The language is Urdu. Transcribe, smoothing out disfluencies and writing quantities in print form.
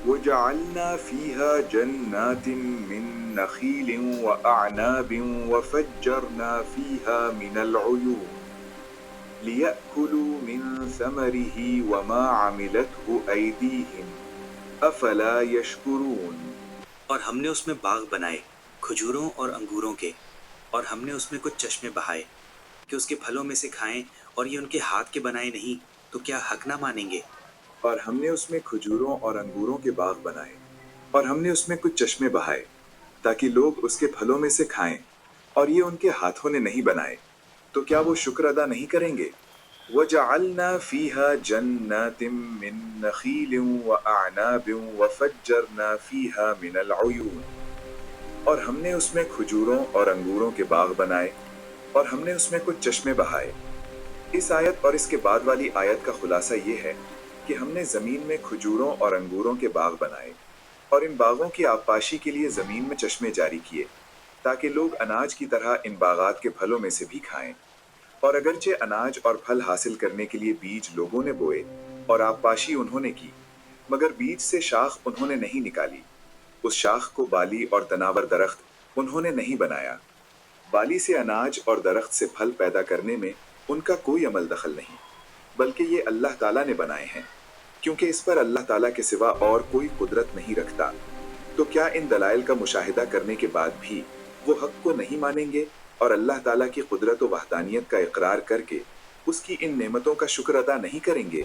وجعلنا فيها جنات من نخيل وأعناب وفجرنا فيها من العيون ليأكلوا من ثمره وما عملته أيديهم أفلا يشكرون۔ اور ہم نے اس میں باغ بنائے کھجوروں اور انگوروں کے، اور ہم نے اس میں کچھ چشمے بہائے کہ اس کے پھلوں میں سے کھائیں، اور یہ ان کے ہاتھ کے بنائے نہیں تو کیا حق نہ مانیں گے؟ اور ہم نے اس میں کھجوروں اور انگوروں کے باغ بنائے اور ہم نے اس میں کچھ چشمے بہائے تاکہ لوگ اس کے پھلوں میں سے کھائیں، اور یہ ان کے ہاتھوں نے نہیں بنائے تو کیا وہ شکر ادا نہیں کریں گے؟ وَجَعَلْنَا فِيهَا جَنَّاتٍ مِّن نَخِيلٍ وَأَعْنَابٍ وَفَجَّرْنَا فِيهَا مِنَ الْعُيُونِ، اور ہم نے اس میں کھجوروں اور انگوروں کے باغ بنائے اور ہم نے اس میں کچھ چشمے بہائے۔ اس آیت اور اس کے بعد والی آیت کا خلاصہ یہ ہے کہ ہم نے زمین میں کھجوروں اور انگوروں کے باغ بنائے اور ان باغوں کی آبپاشی کے لیے زمین میں چشمے جاری کیے تاکہ لوگ اناج کی طرح ان باغات کے پھلوں میں سے بھی کھائیں۔ اور اگرچہ اناج اور پھل حاصل کرنے کے لیے بیج لوگوں نے بوئے اور آبپاشی انہوں نے کی، مگر بیج سے شاخ انہوں نے نہیں نکالی، اس شاخ کو بالی اور تناور درخت انہوں نے نہیں بنایا۔ بالی سے اناج اور درخت سے پھل پیدا کرنے میں ان کا کوئی عمل دخل نہیں، بلکہ یہ اللہ تعالیٰ نے بنائے ہیں، کیونکہ اس پر اللہ تعالیٰ کے سوا اور کوئی قدرت نہیں رکھتا۔ تو کیا ان دلائل کا مشاہدہ کرنے کے بعد بھی وہ حق کو نہیں مانیں گے اور اللہ تعالیٰ کی قدرت و وحدانیت کا اقرار کر کے اس کی ان نعمتوں کا شکر ادا نہیں کریں گے؟